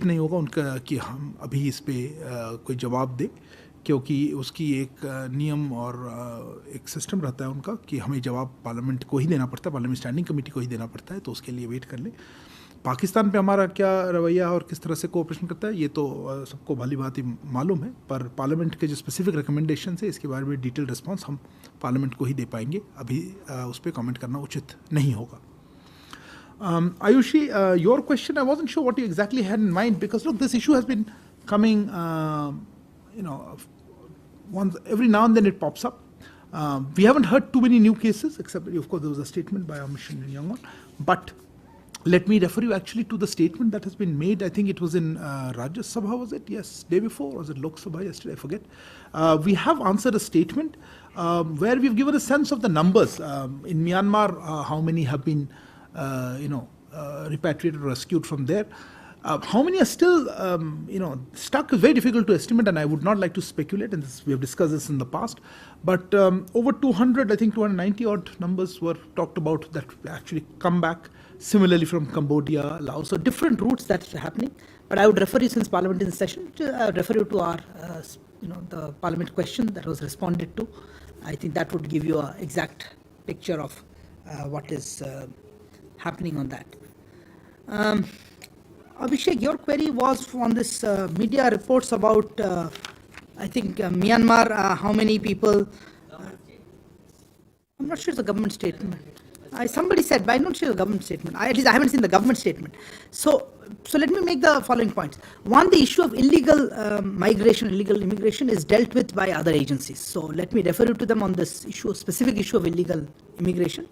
नहीं होगा उनका कि हम अभी इस पे कोई जवाब दें, क्योंकि उसकी एक नियम और एक सिस्टम रहता है उनका कि हमें जवाब पार्लियामेंट को ही देना पड़ता है, पार्लियामेंट स्टैंडिंग कमेटी को ही देना पड़ता है, तो उसके लिए वेट कर लें। पाकिस्तान पे हमारा क्या रवैया और किस तरह से कोऑपरेशन करता है ये तो सबको भली बात ही मालूम है, पर पार्लियामेंट के जो स्पेसिफिक रिकमेंडेशन है इसके बारे में डिटेल रिस्पांस हम पार्लियामेंट को ही दे पाएंगे, अभी उस पर कमेंट करना उचित नहीं होगा। Ayushi, your question, I wasn't sure what you exactly had in mind, because look, this issue has been coming, once every now and then it pops up. We haven't heard too many new cases, except of course there was a statement by our mission in Yangon. But let me refer you actually to the statement that has been made. I think it was in Rajya Sabha, was it? Yes, day before, or was it Lok Sabha yesterday? I forget. We have answered a statement where we've given a sense of the numbers. In Myanmar, how many have been repatriated or rescued from there. How many are still, stuck is very difficult to estimate, and I would not like to speculate, and we have discussed this in the past. But over 200, I think 290 odd numbers were talked about that actually come back, similarly from Cambodia, Laos, so different routes that's happening. But I would refer you, since Parliament is in session, refer you to our, the Parliament question that was responded to. I think that would give you an exact picture of what is happening on that. Abhishek, your query was on this media reports about, I think, Myanmar, how many people. I'm not sure it's a government statement. Somebody said, but I'm not sure it's a government statement. At least I haven't seen the government statement. So let me make the following points. One, the issue of illegal migration, illegal immigration is dealt with by other agencies. So let me refer you to them on this issue, specific issue of illegal immigration.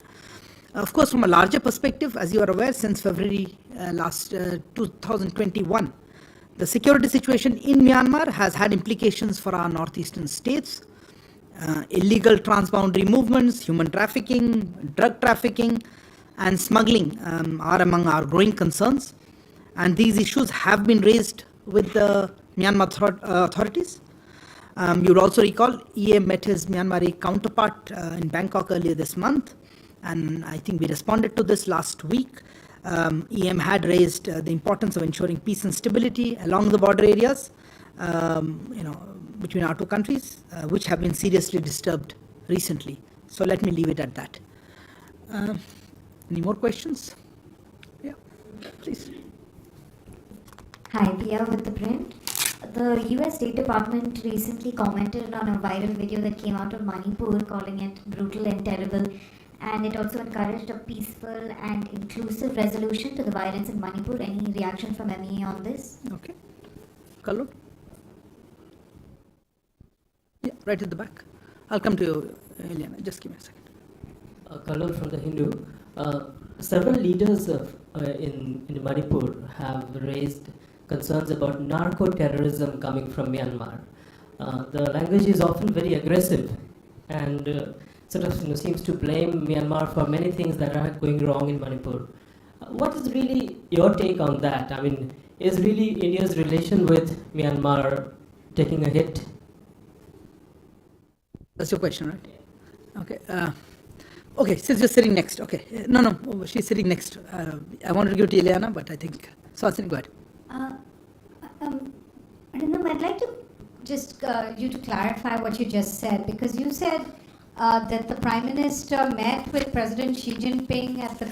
Of course, from a larger perspective, as you are aware, since February 2021, the security situation in Myanmar has had implications for our northeastern states. Illegal transboundary movements, human trafficking, drug trafficking, and smuggling are among our growing concerns. And these issues have been raised with the Myanmar authorities. You would also recall EM met his Myanmari counterpart in Bangkok earlier this month. And I think we responded to this last week. EM had raised the importance of ensuring peace and stability along the border areas, between our two countries, which have been seriously disturbed recently. So let me leave it at that. Any more questions? Yeah, please. Hi, Pia with the print. The US State Department recently commented on a viral video that came out of Manipur, calling it brutal and terrible. And it also encouraged a peaceful and inclusive resolution to the violence in Manipur. Any reaction from MEA on this? Okay. Kallu? Yeah, right at the back. I'll come to you, Eliana. Just give me a second. Kallu from the Hindu. Several leaders in Manipur have raised concerns about narco-terrorism coming from Myanmar. The language is often very aggressive and seems to blame Myanmar for many things that are going wrong in Manipur. What is really your take on that? I mean, is really India's relation with Myanmar taking a hit? That's your question, right? Okay. Okay, since you're sitting next. Okay. No, she's sitting next. I wanted to give it to Ileana, but I think. Swasini, go ahead. I don't know, I'd like to just you to clarify what you just said, because you said that the Prime Minister met with President Xi Jinping at the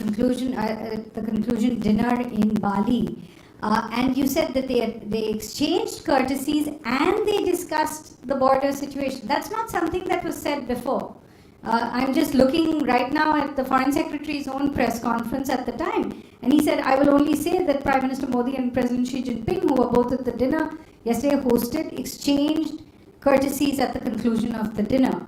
conclusion dinner in Bali, and you said that they exchanged courtesies and they discussed the border situation. That's not something that was said before. I'm just looking right now at the Foreign Secretary's own press conference at the time, and he said, I will only say that Prime Minister Modi and President Xi Jinping, who were both at the dinner yesterday, exchanged courtesies at the conclusion of the dinner.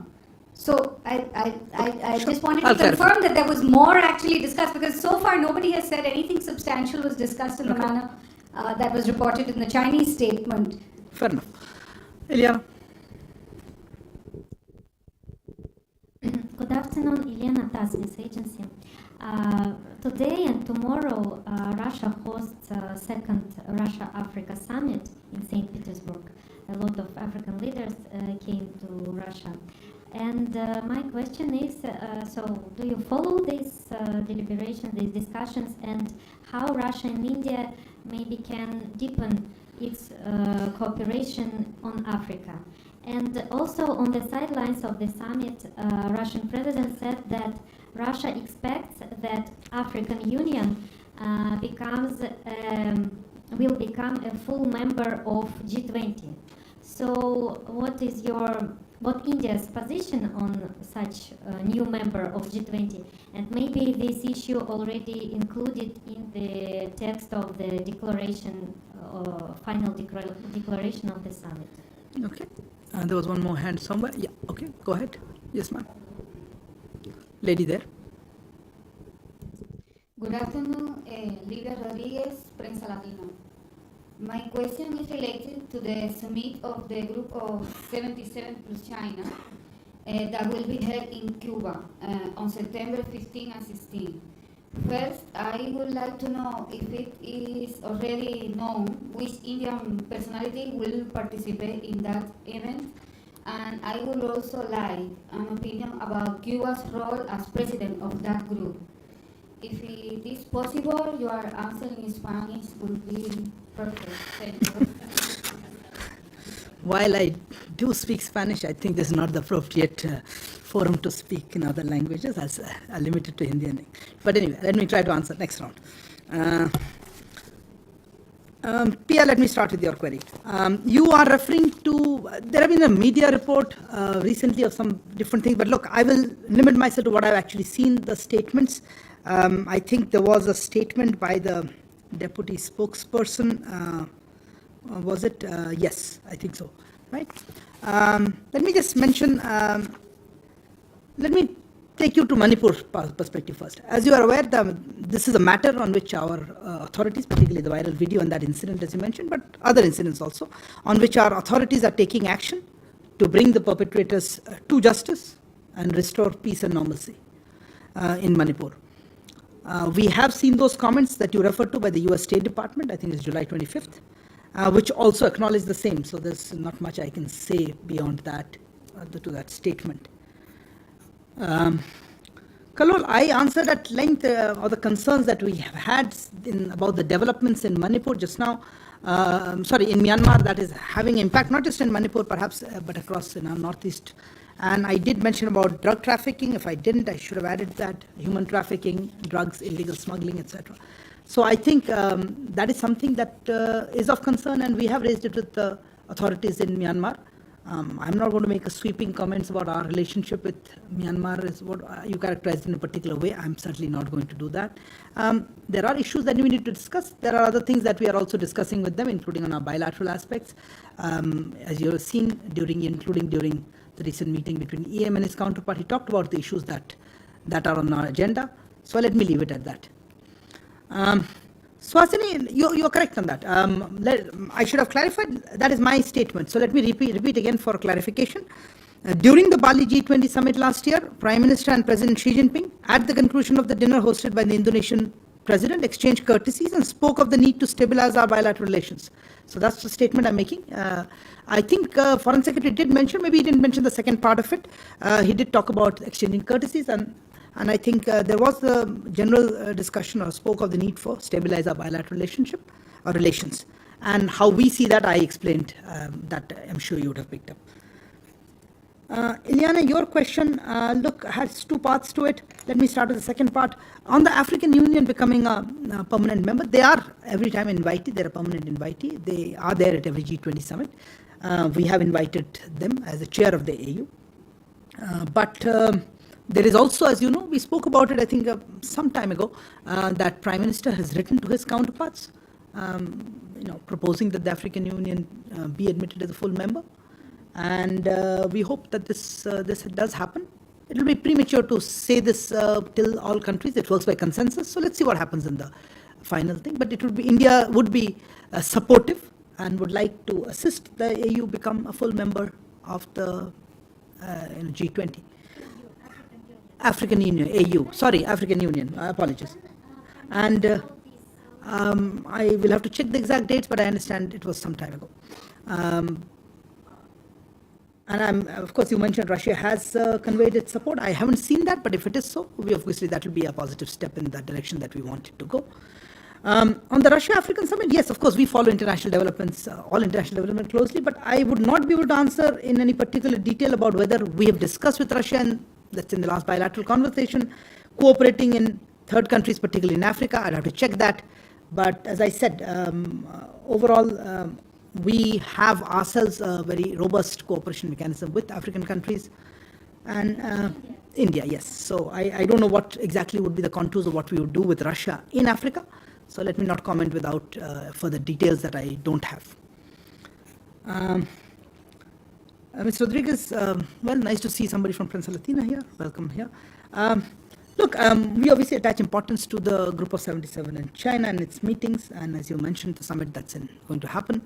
So I just wanted to confirm that there was more actually discussed, because so far nobody has said anything substantial was discussed in the manner that was reported in the Chinese statement. Fair enough. Ileana. Good afternoon, Ileana Tas, News Agency. Today and tomorrow, Russia hosts a second Russia-Africa summit in St. Petersburg. A lot of African leaders came to Russia. And my question is, so do you follow these deliberations, these discussions, and how Russia and India maybe can deepen its cooperation on Africa? And also on the sidelines of the summit, Russian president said that Russia expects that African Union will become a full member of G20. So what India's position on such a new member of G20? And maybe this issue already included in the text of the declaration, final declaration of the summit. Okay. There was one more hand somewhere. Yeah, okay, go ahead. Yes, ma'am. Lady there. Good afternoon, Livia Rodriguez, Prensa Latina. My question is related to the summit of the group of 77 plus China that will be held in Cuba on September 15 and 16. First, I would like to know if it is already known which Indian personality will participate in that event, and I would also like an opinion about Cuba's role as president of that group. If it is possible, your answer in Spanish would be perfect. Thank you. While I do speak Spanish, I think this is not the appropriate forum to speak in other languages, as I limited to Hindi and English. But anyway, let me try to answer next round. Pia, let me start with your query. You are referring to, there have been a media report recently of some different things, but look, I will limit myself to what I've actually seen, the statements. I think there was a statement by the deputy spokesperson. Was it? Yes, I think so. Right. Let me just mention. Let me take you to Manipur perspective first. As you are aware, this is a matter on which our authorities, particularly the viral video and that incident, as you mentioned, but other incidents also, on which our authorities are taking action to bring the perpetrators to justice and restore peace and normalcy in Manipur. We have seen those comments that you referred to by the US State Department, I think it's July 25th, which also acknowledge the same. So there's not much I can say beyond that to that statement. Kalol, I answered at length all the concerns that we have had about the developments in Manipur just now. In Myanmar, that is having impact not just in Manipur perhaps, but across in our northeast. And I did mention about drug trafficking. If I didn't, I should have added that. Human trafficking, drugs, illegal smuggling, etc. So I think that is something that is of concern, and we have raised it with the authorities in Myanmar. I'm not going to make a sweeping comments about our relationship with Myanmar, is what you characterized in a particular way. I'm certainly not going to do that. There are issues that we need to discuss. There are other things that we are also discussing with them, including on our bilateral aspects. As you have seen, including during the recent meeting between EM and his counterpart, he talked about the issues that are on our agenda. So let me leave it at that. Swasini, you're correct on that. I should have clarified. That is my statement. So let me repeat again for clarification. During the Bali G20 summit last year, Prime Minister and President Xi Jinping, at the conclusion of the dinner hosted by the Indonesian President, exchanged courtesies and spoke of the need to stabilize our bilateral relations. So that's the statement I'm making. I think Foreign Secretary did mention, maybe he didn't mention the second part of it. He did talk about exchanging courtesies, and I think there was the general discussion or spoke of the need for stabilize our bilateral relationship or relations. And how we see that, I explained that I'm sure you would have picked up. Ileana, your question, look, has two parts to it. Let me start with the second part. On the African Union becoming a permanent member, they are every time invited, they're a permanent invitee. They are there at every G20 summit. We have invited them as the chair of the AU. But there is also, as you know, we spoke about it, I think, some time ago, that Prime Minister has written to his counterparts, proposing that the African Union be admitted as a full member. And we hope that this does happen. It will be premature to say this till all countries. It works by consensus. So let's see what happens in the final thing. But India would be supportive and would like to assist the AU become a full member of the G20. African Union, AU. Sorry, African Union. Apologies. And I will have to check the exact dates, but I understand it was some time ago. And of course, you mentioned Russia has conveyed its support. I haven't seen that, but if it is so, obviously that will be a positive step in that direction that we want it to go. On the Russia-African summit, yes, of course, we follow international developments, all international development closely, but I would not be able to answer in any particular detail about whether we have discussed with Russia, and that's in the last bilateral conversation, cooperating in third countries, particularly in Africa. I'd have to check that. But as I said, overall, we have ourselves a very robust cooperation mechanism with African countries. And India, yes. So I don't know what exactly would be the contours of what we would do with Russia in Africa. So let me not comment without further details that I don't have. Ms. Rodriguez, well, nice to see somebody from Prensa Latina here. Welcome here. Look, we obviously attach importance to the Group of 77 in China and its meetings, and as you mentioned, the summit that's going to happen.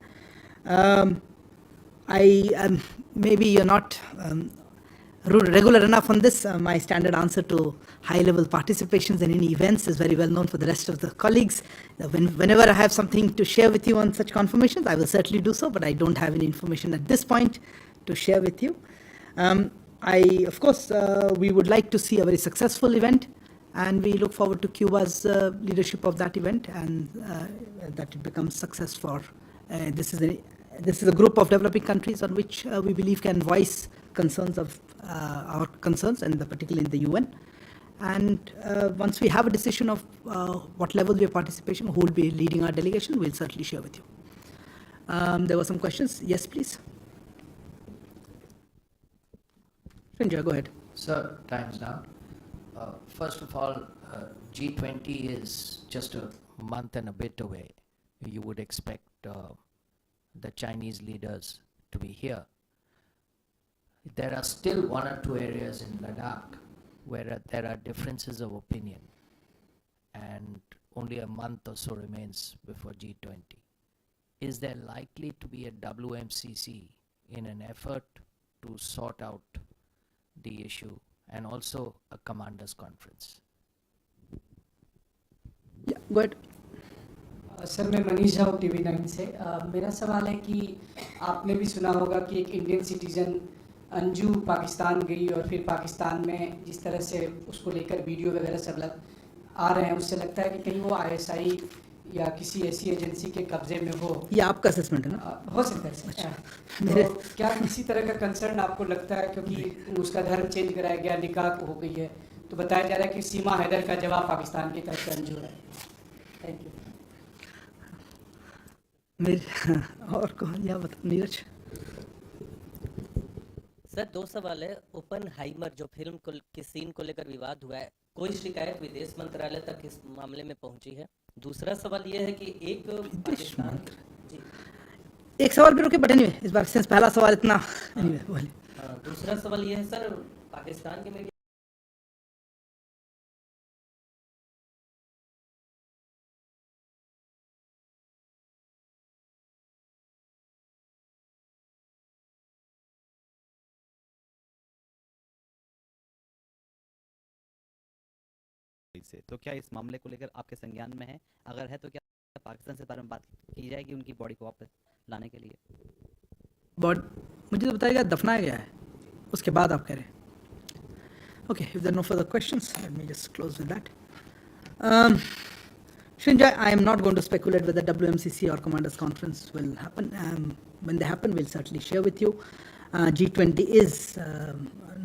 Maybe you're not regular enough on this. My standard answer to high-level participations in any events is very well known for the rest of the colleagues. Whenever I have something to share with you on such confirmations, I will certainly do so, but I don't have any information at this point to share with you. Of course, we would like to see a very successful event, and we look forward to Cuba's leadership of that event, and that it becomes success for this is a group of developing countries on which we believe can voice concerns of our concerns, and particularly in the UN. And once we have a decision of what level we have participation, who will be leading our delegation, we'll certainly share with you. There were some questions. Yes, please. Sanjay, go ahead. Sir, time's now. First of all, G20 is just a month and a bit away. You would expect the Chinese leaders to be here. There are still one or two areas in Ladakh where there are differences of opinion, and only a month or so remains before G20. Is there likely to be a WMCC in an effort to sort out the issue, and also a commanders conference? Yeah, go ahead. Sir मैं Manish Jha TV 9 से मेरा सवाल है कि आपने भी सुना होगा कि एक इंडियन सिटीजन अंजू पाकिस्तान गई और फिर पाकिस्तान में जिस तरह से उसको लेकर वीडियो वगैरह सब आ रहे हैं, उससे लगता है कि कहीं वो ISI या किसी ऐसी एजेंसी के कब्जे में हो. ये आपका असेसमेंट है ना? हो सकता है सर. तो क्या किसी तरह का कंसर्न आपको लगता है, क्योंकि उसका धर्म चेंज कराया गया, निकाह हो गई है, तो बताया जा रहा है कि सीमा हैदर का जवाब पाकिस्तान की तरफ से अंजू है. Thank you. और कौन या बता नीरज? सर दो सवाल है. ओपन हाइमर जो फिल्म के सीन को लेकर विवाद हुआ है, कोई शिकायत विदेश मंत्रालय तक इस मामले में पहुंची है? दूसरा सवाल यह है कि एक सवाल भी रुके, बट एनीवे इस बार सिंस पहला सवाल इतना दूसरा सवाल यह है सर, पाकिस्तान के मीडिया से, तो क्या इस मामले को लेकर आपके संज्ञान में है? अगर है तो क्या पाकिस्तान से बारे में बात की जाएगी उनकी बॉडी को वापस लाने के लिए? मुझे तो बताया गया दफनाया गया है, उसके बाद आप कह रहे हैं. Okay, if there are no further questions, let me just close with that. Shinjai, I am not going to speculate whether WMCC or Commanders Conference will happen. When they happen, we'll certainly share with you. G20 is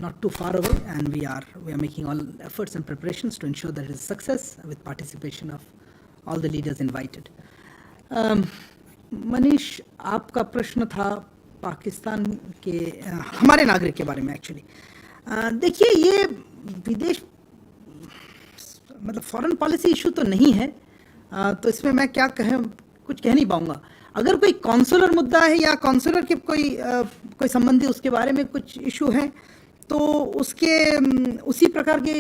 not too far away, and we are making all efforts and preparations to ensure that it is a success with participation of all the leaders invited. Manish, आपका प्रश्न था पाकिस्तान के हमारे नागरिक के बारे में. Actually देखिए, ये विदेश मतलब फॉरेन पॉलिसी इशू तो नहीं है, तो इसमें मैं क्या कुछ कह नहीं पाऊंगा. अगर कोई कॉन्सुलर मुद्दा है या कॉन्सुलर के कोई संबंधी उसके बारे में कुछ इशू है, तो उसी प्रकार की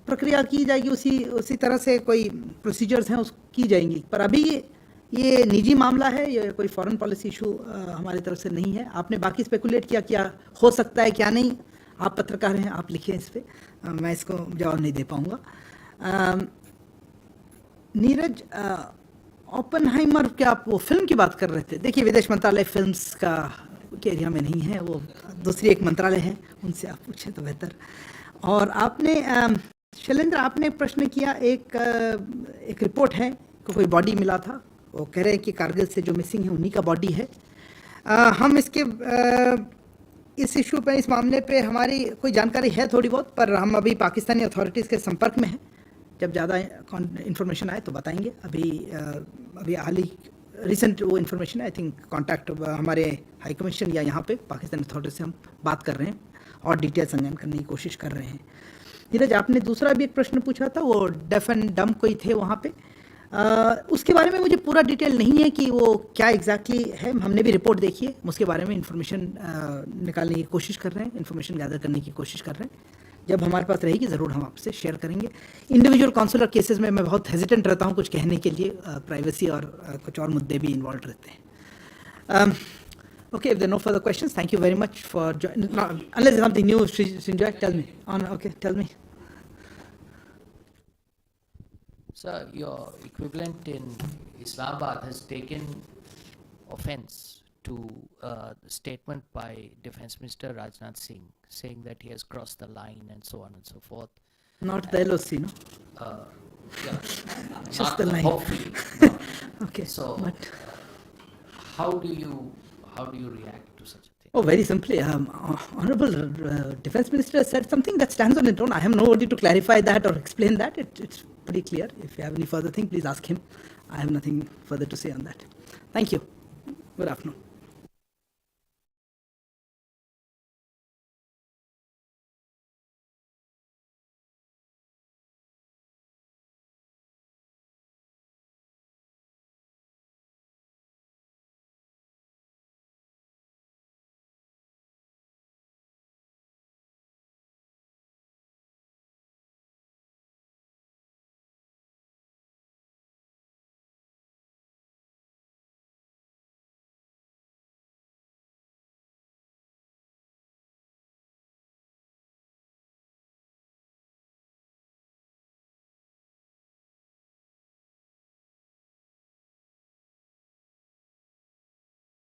प्रक्रिया की जाएगी, उसी तरह से कोई प्रोसीजर्स हैं की जाएंगी. पर अभी ये निजी मामला है, ये कोई फॉरेन पॉलिसी इशू हमारी तरफ से नहीं है. आपने बाकी स्पेकुलेट किया क्या हो सकता है क्या नहीं, आप पत्रकार हैं, आप लिखिए इस पर, मैं इसको जवाब नहीं दे पाऊँगा. नीरज, ओपनहाइमर, क्या आप वो फिल्म की बात कर रहे थे? देखिए, विदेश मंत्रालय फिल्म्स का के एरिया में नहीं है, वो दूसरी एक मंत्रालय है, उनसे आप पूछें तो बेहतर। और आपने शैलेंद्र, आपने प्रश्न किया, एक रिपोर्ट है कि कोई बॉडी मिला था, वो कह रहे हैं कि कारगिल से जो मिसिंग है उन्हीं का बॉडी है। हम इस इशू पे, इस मामले पे हमारी कोई जानकारी है थोड़ी बहुत, पर हम अभी पाकिस्तानी अथॉरिटीज़ के संपर्क में हैं। जब ज़्यादा इन्फॉर्मेशन आए तो बताएंगे। अभी हाल ही रिसेंट वो इन्फॉर्मेशन आई थिंक कॉन्टैक्ट हमारे हाई कमीशन या यहाँ पे पाकिस्तानी अथॉरिटी से हम बात कर रहे हैं और डिटेल संज्ञान करने की कोशिश कर रहे हैं। नीरज, आपने दूसरा भी एक प्रश्न पूछा था, वो डेफ एंड डम कोई थे वहाँ पे, उसके बारे में मुझे पूरा डिटेल नहीं है कि वो क्या एग्जैक्टली है। हमने भी रिपोर्ट देखी है, उसके बारे में इन्फॉर्मेशन निकालने की कोशिश कर रहे हैं, इन्फॉर्मेशन गैदर करने की कोशिश कर रहे हैं। जब हमारे पास रहेगी ज़रूर हम आपसे शेयर करेंगे। इंडिविजुअल कॉन्सुलर केसेस में मैं बहुत हेजिटेंट रहता हूँ कुछ कहने के लिए, प्राइवेसी और कुछ और मुद्दे भी इन्वॉल्व रहते हैं। Okay, if there are no further questions, thank you very much for joining. Unless there's something new, Srinjoy, tell me. Okay, tell me. Sir, your equivalent in Islamabad has taken offense to the statement by Defense Minister Rajnath Singh, saying that he has crossed the line and so on and so forth. Not the LOC, no? Yeah, Just not the line. hopefully. No. Okay, So, but how do you react to such a thing? oh, very simply, Honorable Defense Minister has said something that stands on its own. I have nobody to clarify that or explain that. It's pretty clear. If you have any further thing, please ask him. I have nothing further to say on that. Thank you. Good afternoon.